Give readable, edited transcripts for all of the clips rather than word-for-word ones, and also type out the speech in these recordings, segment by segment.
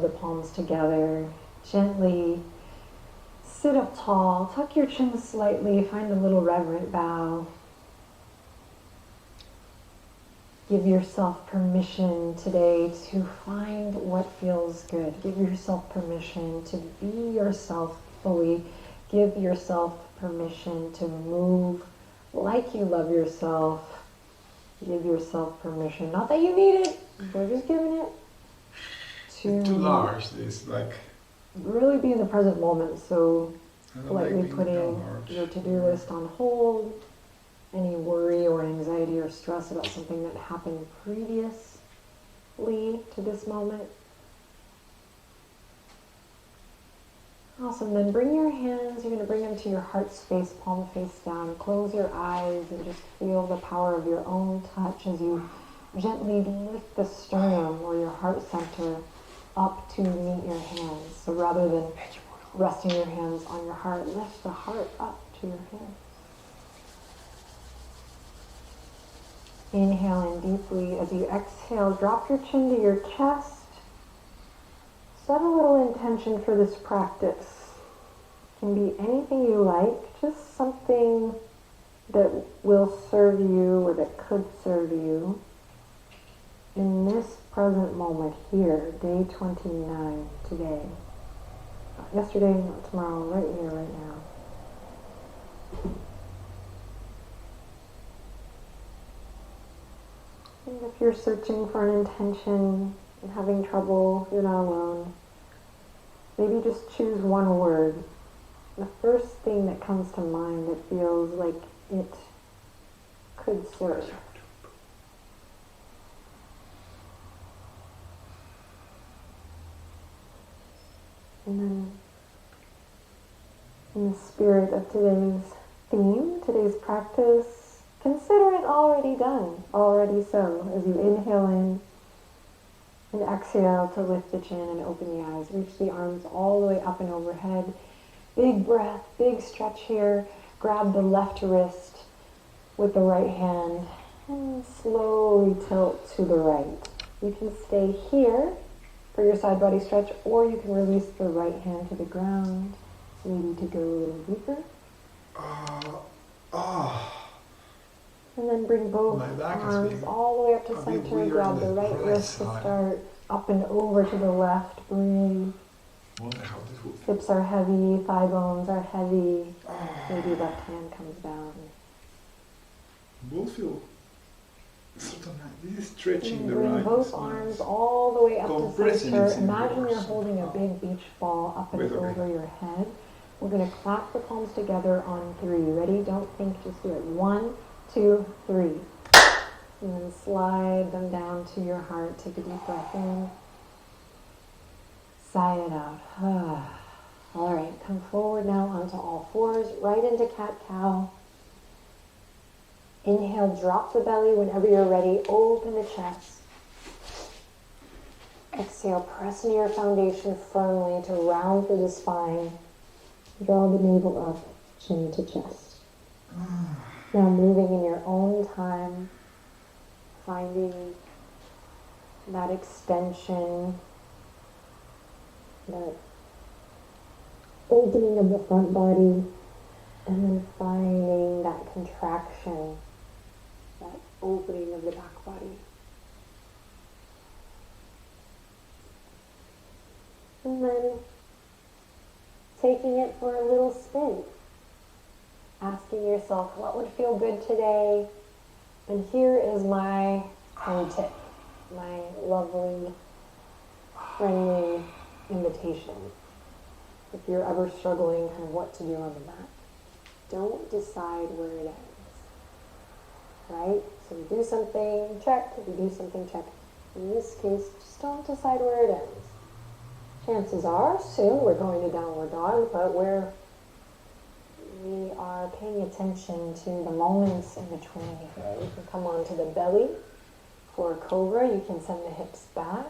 The palms together, gently sit up tall, tuck your chin slightly, find a little reverent bow. Give yourself permission today to find what feels good. Give yourself permission to be yourself fully. Give yourself permission to move like you love yourself. Give yourself permission, not that you need it, we're just giving it to It's too large, it's like really be in the present moment. So politely like putting your to-do list on hold, any worry or anxiety or stress about something that happened previously to this moment. Awesome, then bring your hands, you're going to bring them to your heart space, palm face down. Close your eyes and just feel the power of your own touch as you gently lift the sternum or your heart center up to meet your hands. So rather than resting your hands on your heart, lift the heart up to your hands. Inhale in deeply. As you exhale, drop your chin to your chest. Set a little intention for this practice. It can be anything you like, just something that will serve you or that could serve you in this present moment here, day 29, today. Not yesterday, not tomorrow, right here, right now. And if you're searching for an intention and having trouble, you're not alone. Maybe just choose one word. The first thing that comes to mind that feels like it could serve. And then, in the spirit of today's theme, today's practice, consider it already done, already so. As you inhale in and exhale to lift the chin and open the eyes. Reach the arms all the way up and overhead. Big breath, big stretch here. Grab the left wrist with the right hand and slowly tilt to the right. You can stay here for your side body stretch, or you can release the right hand to the ground, maybe to go a little deeper. And then bring both arms all the way up to center. Grab the right wrist to start, up and over to the left. Breathe. Hips are heavy, thigh bones are heavy. Maybe left hand comes down. Both feel this is stretching the bring right. Both arms all the way up to center. Imagine you're holding a big beach ball up and over your head. We're going to clap the palms together on 3. Ready? Don't think, just do it. 1, 2, 3. And then slide them down to your heart. Take a deep breath in. Sigh it out. All right, come forward now onto all fours, right into cat-cow. Inhale, drop the belly. Whenever you're ready, open the chest. Exhale, press into your foundation firmly to round through the spine. Draw the navel up, chin to chest. Now moving in your own time, finding that extension, that opening of the front body, and then finding that contraction, that opening of the back body. And then taking it for a little spin. Asking yourself, what would feel good today? And here is my toe tip, my lovely, friendly invitation. If you're ever struggling kind of what to do on the mat, don't decide where it ends, right? So you do something, check. You do something, check. In this case, just don't decide where it ends. Chances are soon we're going to downward dog, but we are paying attention to the moments in between here. You can come onto the belly for a cobra. You can send the hips back.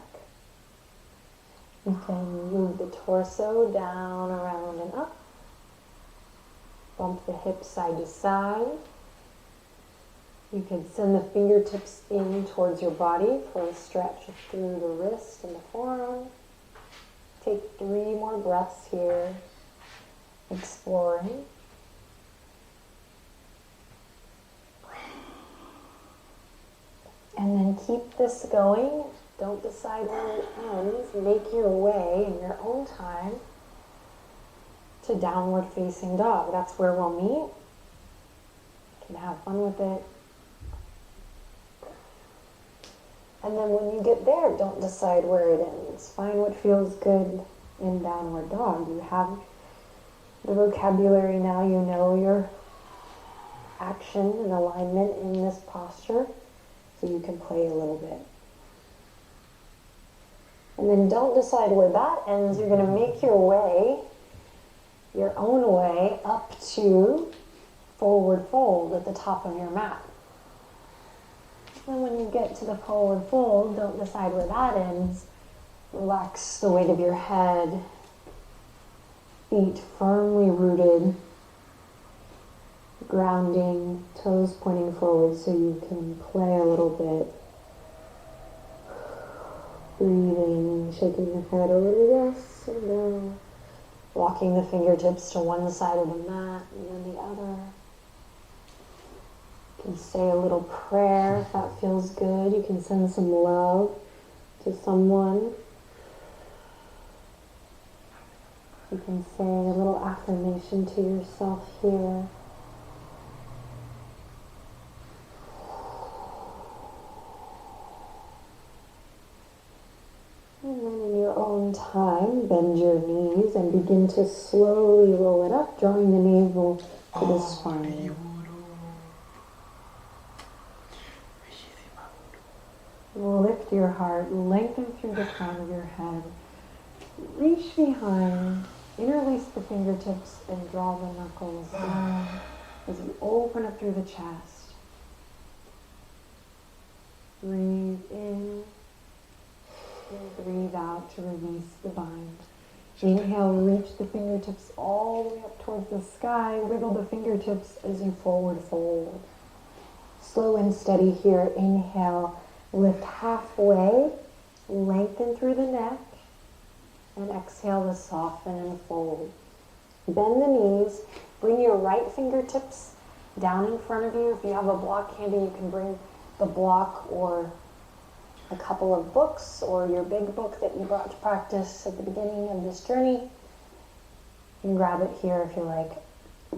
You can move the torso down, around, and up. Bump the hips side to side. You can send the fingertips in towards your body for a stretch through the wrist and the forearm. 3 more breaths here, exploring. And then keep this going. Don't decide where it ends. Make your way in your own time to downward facing dog. That's where we'll meet. You can have fun with it. And then when you get there, don't decide where it ends. Find what feels good in downward dog. You have the vocabulary now, you know your action and alignment in this posture, so you can play a little bit. And then don't decide where that ends. You're going to make your way, your own way, up to forward fold at the top of your mat. And when you get to the forward fold, don't decide where that ends. Relax the weight of your head, feet firmly rooted, grounding, toes pointing forward so you can play a little bit. Breathing, shaking your head a little yes and no. Walking the fingertips to one side of the mat and then the other. You can say a little prayer if that feels good. You can send some love to someone. You can say a little affirmation to yourself here. And then in your own time, bend your knees and begin to slowly roll it up, drawing the navel to the spine. Lift your heart, lengthen through the crown of your head. Reach behind, interlace the fingertips and draw the knuckles down as you open up through the chest. Breathe in. And breathe out to release the bind. Inhale, reach the fingertips all the way up towards the sky. Wiggle the fingertips as you forward fold. Slow and steady here. Inhale, lift halfway, lengthen through the neck, and exhale to soften and fold. Bend the knees, bring your right fingertips down in front of you. If you have a block handy, you can bring the block or a couple of books or your big book that you brought to practice at the beginning of this journey. You can grab it here if you like.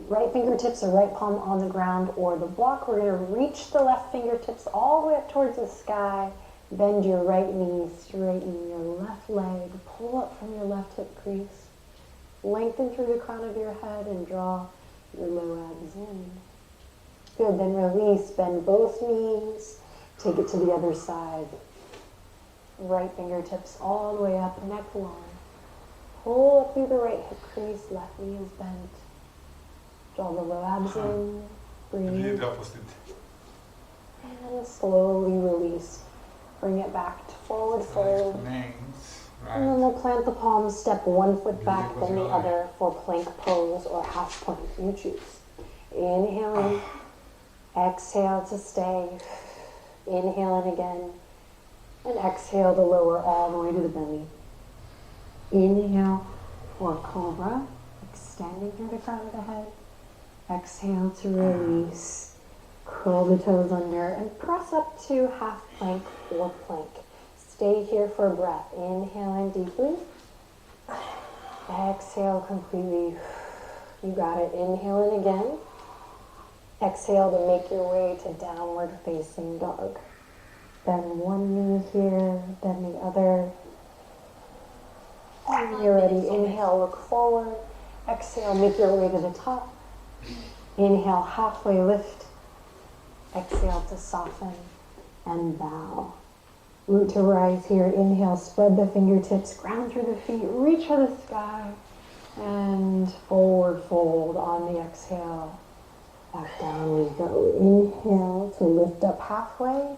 Right fingertips or right palm on the ground or the block. We're going to reach the left fingertips all the way up towards the sky. Bend your right knee, straighten your left leg, pull up from your left hip crease. Lengthen through the crown of your head and draw your low abs in. Good, then release, bend both knees, take it to the other side. Right fingertips all the way up, neck long. Pull up through the right hip crease, left knee is bent. Draw the low abs in, breathe. The opposite. And slowly release. Bring it back to forward fold. Names, right. And then we'll plant the palms, step one foot back, then the other for plank pose or half plank, you choose. Inhale in, exhale to stay. Inhale in again. And exhale to lower all the way to the belly. Inhale for cobra, extending through the crown of the head. Exhale to release. Curl the toes under and press up to half plank or plank. Stay here for a breath. Inhale in deeply. Exhale completely. You got it. Inhale in again. Exhale to make your way to downward facing dog. Bend one knee here, then the other. And when you're ready, inhale, look forward. Exhale, make your way to the top. Inhale, halfway lift. Exhale to soften and bow. Root to rise here. Inhale, spread the fingertips, ground through the feet, reach for the sky. And forward fold on the exhale. Back down we go. Inhale to lift up halfway.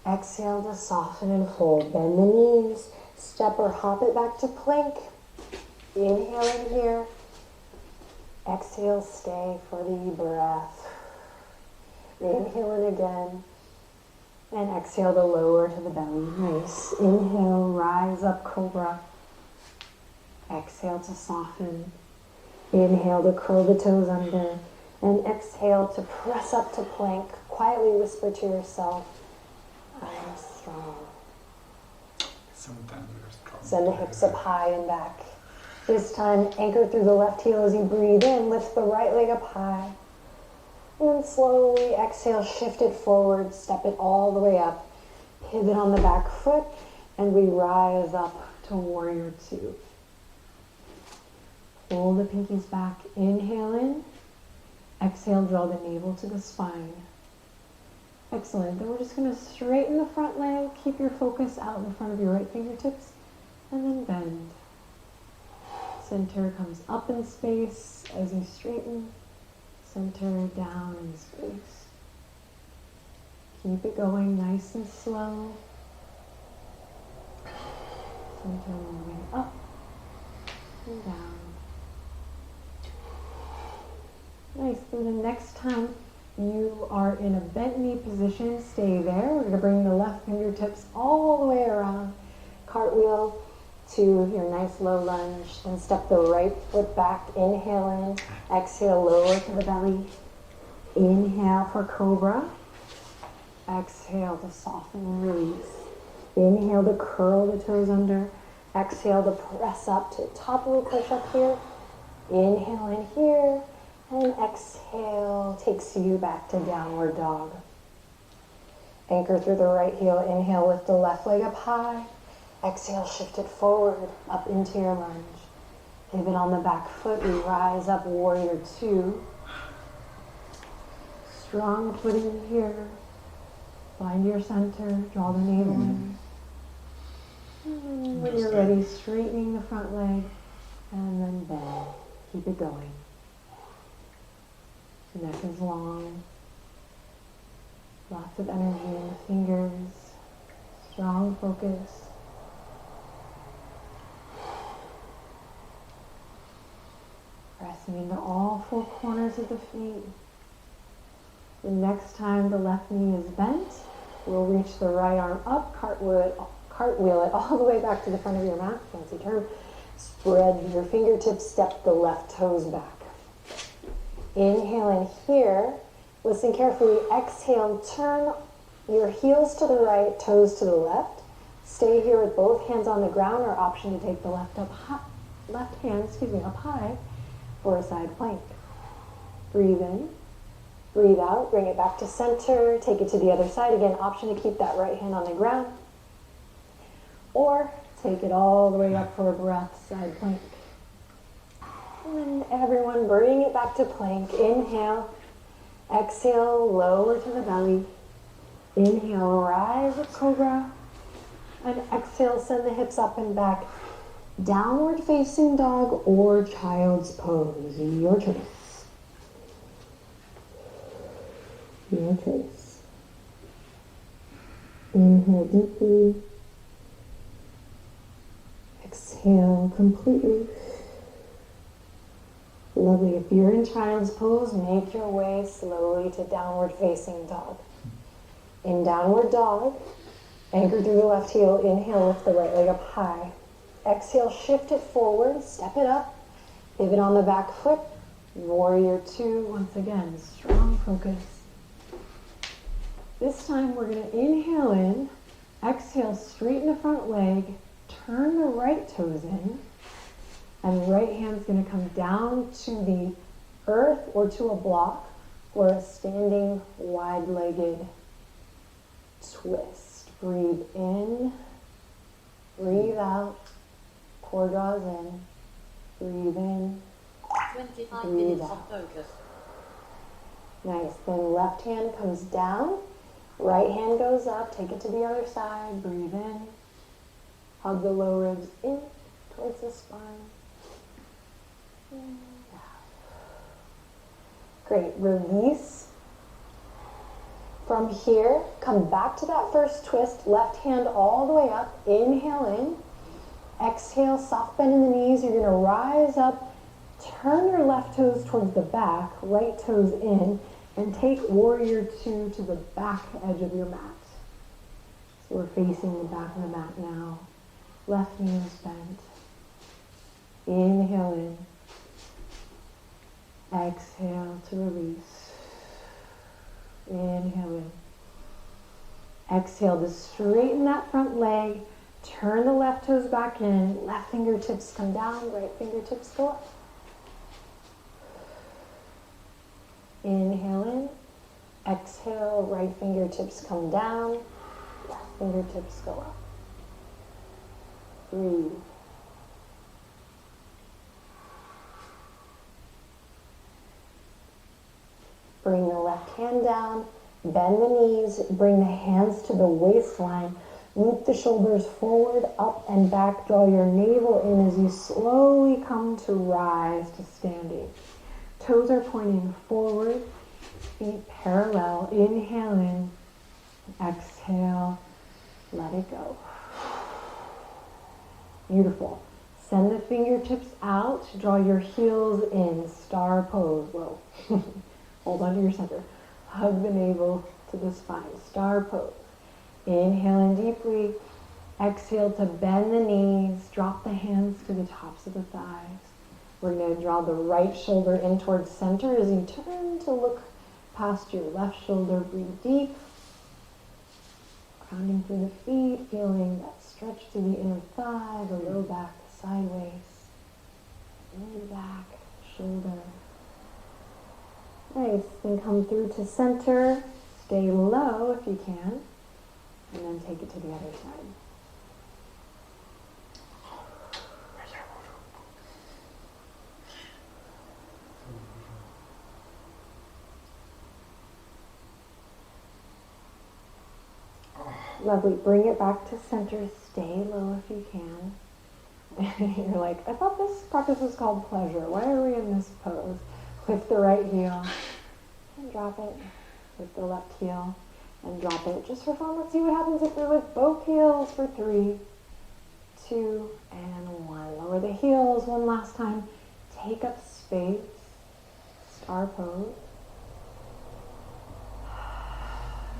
Exhale to soften and fold. Bend the knees. Step or hop it back to plank. Inhale in here. Exhale, stay for the breath. Inhale in again. And exhale to lower to the belly. Nice. Inhale, rise up, cobra. Exhale to soften. Inhale to curl the toes under. And exhale to press up to plank. Quietly whisper to yourself, I'm strong. Sometimes we're strong. Send the hips up high and back. This time, anchor through the left heel as you breathe in. Lift the right leg up high. And then slowly exhale, shift it forward, step it all the way up. Pivot on the back foot, and we rise up to warrior two. Pull the pinkies back. Inhale in. Exhale, draw the navel to the spine. Excellent. Then we're just going to straighten the front leg. Keep your focus out in front of your right fingertips. And then bend. Center comes up in space as you straighten. Center down in space. Keep it going nice and slow. Center moving up and down. Nice. And the next time you are in a bent knee position, stay there. We're going to bring the left fingertips all the way around. Cartwheel to your nice low lunge. And step the right foot back. Inhale in. Exhale, lower to the belly. Inhale for cobra. Exhale to soften and release. Inhale to curl the toes under. Exhale to press up to top of the push-up here. Inhale in here. And exhale takes you back to downward dog. Anchor through the right heel. Inhale, lift the left leg up high. Exhale, shift it forward, up into your lunge. Pivot on the back foot. We rise up, warrior two. Strong footing here. Find your center, draw the navel in. And when you're ready, straightening the front leg and then bend. Keep it going. The neck is long. Lots of energy in the fingers. Strong focus. Pressing into all four corners of the feet. The next time the left knee is bent, we'll reach the right arm up, cartwheel it all the way back to the front of your mat, fancy term. Spread your fingertips, step the left toes back. Inhale in here. Listen carefully. Exhale, turn your heels to the right, toes to the left. Stay here with both hands on the ground, or option to take the left hand up high for a side plank. Breathe in. Breathe out, bring it back to center, take it to the other side. Again, option to keep that right hand on the ground. Or take it all the way up for a breath, side plank. And then everyone bring it back to plank. Inhale, exhale, lower to the belly. Inhale, rise up, cobra. And exhale, send the hips up and back. Downward facing dog or child's pose, your choice. Your choice. Inhale deeply. Exhale completely. Lovely. If you're in child's pose, make your way slowly to downward facing dog. In downward dog, anchor through the left heel. Inhale, lift the right leg up high. Exhale, shift it forward, step it up. Pivot on the back foot. Warrior two. Once again, strong focus. This time we're going to inhale in, exhale, straighten the front leg, turn the right toes in, and right hand's going to come down to the earth or to a block for a standing wide-legged twist. Breathe in, breathe out, core draws in, breathe in, 25 breathe minutes out. of focus. Nice, then left hand comes down. Right hand goes up, take it to the other side, breathe in. Hug the low ribs in towards the spine. And out. Great, release. From here, come back to that first twist, left hand all the way up. Inhale in. Exhale, soft bend in the knees. You're gonna rise up, turn your left toes towards the back, right toes in. And take warrior two to the back edge of your mat. So we're facing the back of the mat now. Left knee is bent. Inhale in. Exhale to release. Inhale in. Exhale to straighten that front leg. Turn the left toes back in. Left fingertips come down. Right fingertips go up. Inhale in. Exhale, right fingertips come down. Left fingertips go up. Breathe. Bring the left hand down. Bend the knees. Bring the hands to the waistline. Loop the shoulders forward, up and back. Draw your navel in as you slowly come to rise to standing. Toes are pointing forward, feet parallel. Inhale in, exhale, let it go. Beautiful. Send the fingertips out, draw your heels in, star pose. Whoa. Hold on to your center. Hug the navel to the spine, star pose. Inhale in deeply. Exhale to bend the knees. Drop the hands to the tops of the thighs. We're going to draw the right shoulder in towards center as you turn to look past your left shoulder. Breathe deep. Grounding through the feet, feeling that stretch through the inner thigh, the low back, the side waist, mid back, shoulder. Nice. Then come through to center. Stay low if you can. And then take it to the other side. Lovely. Bring it back to center. Stay low if you can. You're like, I thought this practice was called pleasure. Why are we in this pose? Lift the right heel and drop it. Lift the left heel and drop it. Just for fun, let's see what happens if we lift both heels for 3, 2, and 1. Lower the heels one last time. Take up space. Star pose.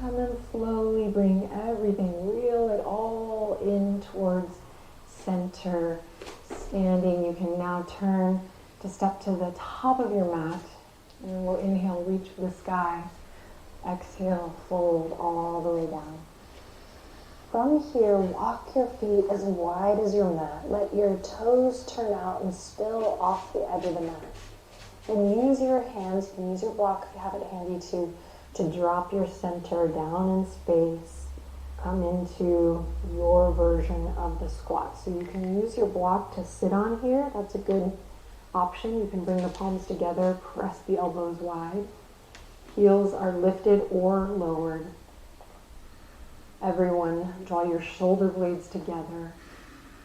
And then slowly bring everything, reel it all in towards center. Standing, you can now turn to step to the top of your mat. And we'll inhale, reach for the sky. Exhale, fold all the way down. From here, walk your feet as wide as your mat. Let your toes turn out and spill off the edge of the mat. And use your hands, you can use your block if you have it handy to drop your center down in space. Come into your version of the squat. So you can use your block to sit on here. That's a good option. You can bring the palms together, press the elbows wide. Heels are lifted or lowered. Everyone, draw your shoulder blades together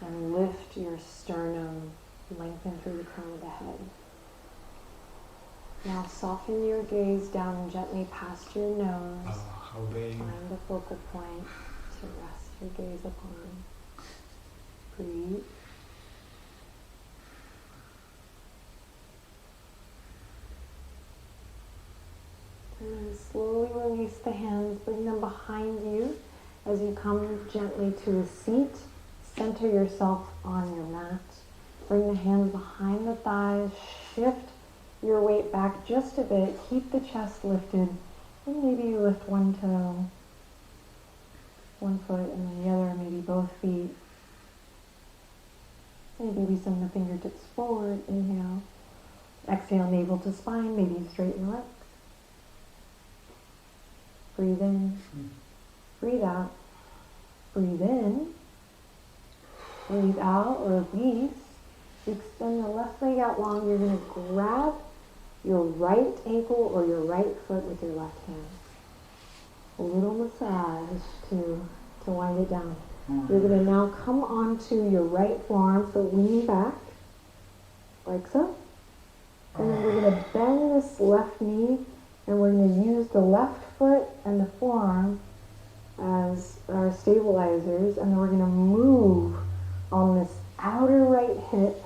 and lift your sternum, lengthen through the crown of the head. Now soften your gaze down gently past your nose. Find the focal point to rest your gaze upon. Breathe. And then slowly release the hands, bring them behind you as you come gently to a seat. Center yourself on your mat. Bring the hands behind the thighs, shift your weight back just a bit, keep the chest lifted, and maybe you lift one toe, one foot, and then the other, maybe both feet. Maybe we send the fingertips forward, inhale. Exhale, navel to spine, maybe you straighten legs. Breathe in, breathe out, breathe in, breathe out, release. Extend the left leg out long. You're going to grab your right ankle or your right foot with your left hand. A little massage to wind it down. You're going to now come onto your right forearm, so lean back, like so. And then we're going to bend this left knee, and we're going to use the left foot and the forearm as our stabilizers, and then we're going to move on this outer right hip.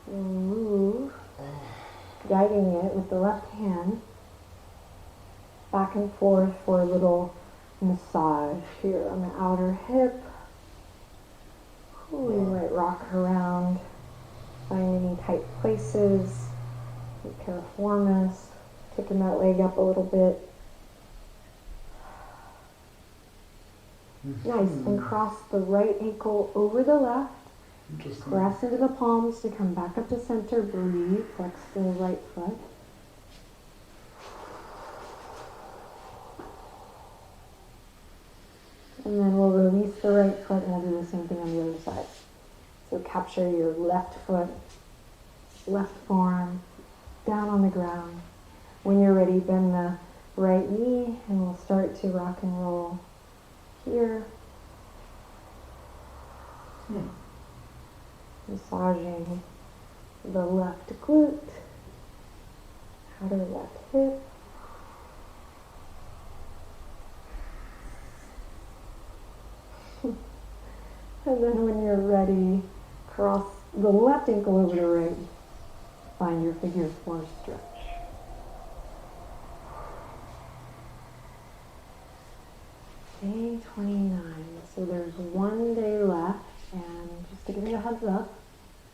And move, guiding it with the left hand back and forth for a little massage here on the outer hip. Ooh, you might rock around tight places. Piriformis, kicking that leg up a little bit. Nice, and cross the right ankle over the left. Interesting. Press into the palms to come back up to center. Breathe, flex the right foot. And then we'll release the right foot and we'll do the same thing on the other side. So capture your left foot, left forearm, down on the ground. When you're ready, bend the right knee and we'll start to rock and roll here. Massaging the left glute, outer left hip. And then when you're ready, cross the left ankle over the right. Find your figure four stretch. Day 29. So there's one day left, and just to give you a heads up,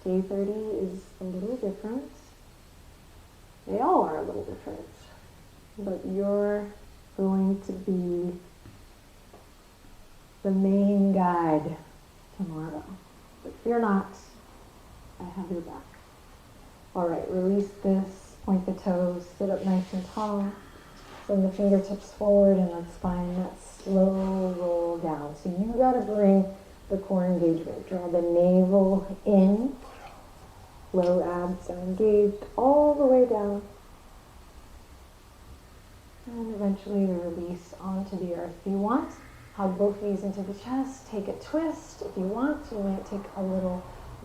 day 30 is a little different. They all are a little different, but you're going to be the main guide tomorrow. But fear not, I have your back. All right, release this, point the toes, sit up nice and tall, send the fingertips forward, and let's find that slow roll down. So you gotta bring the core engagement. Draw the navel in, low abs are engaged all the way down. And eventually the release onto the earth. If you want, hug both knees into the chest, take a twist. If you want, you might take a little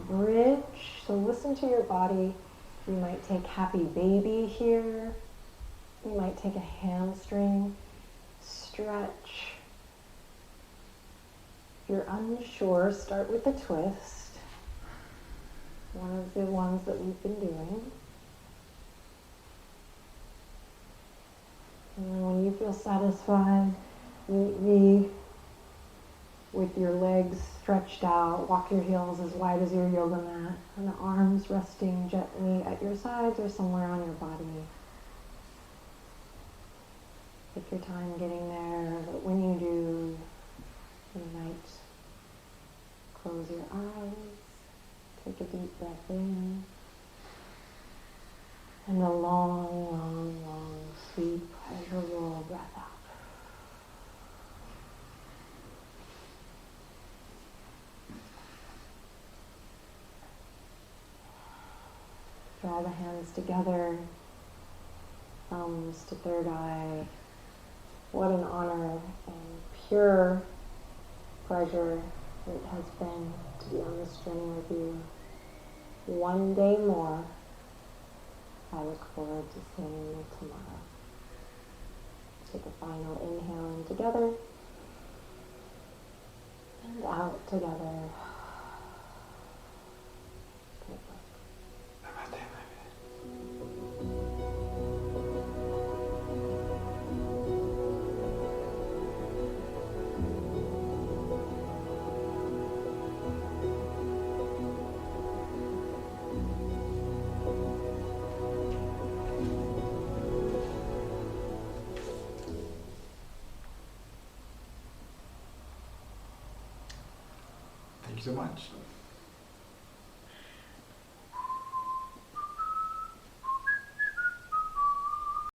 bridge. So listen to your body. You might take happy baby here. You might take a hamstring stretch. If you're unsure, start with a twist. One of the ones that we've been doing. And then when you feel satisfied, meet me with your legs stretched out. Walk your heels as wide as your yoga mat. And the arms resting gently at your sides or somewhere on your body. Take your time getting there, but when you do, you might close your eyes, take a deep breath in, and a long, long, long, sweet, pleasurable breath out. Draw the hands together, thumbs to third eye. What an honor and pure pleasure it has been to be on this journey with you. One day more. I look forward to seeing you tomorrow. Take a final inhale in together and out together. Good work. Thank you so much.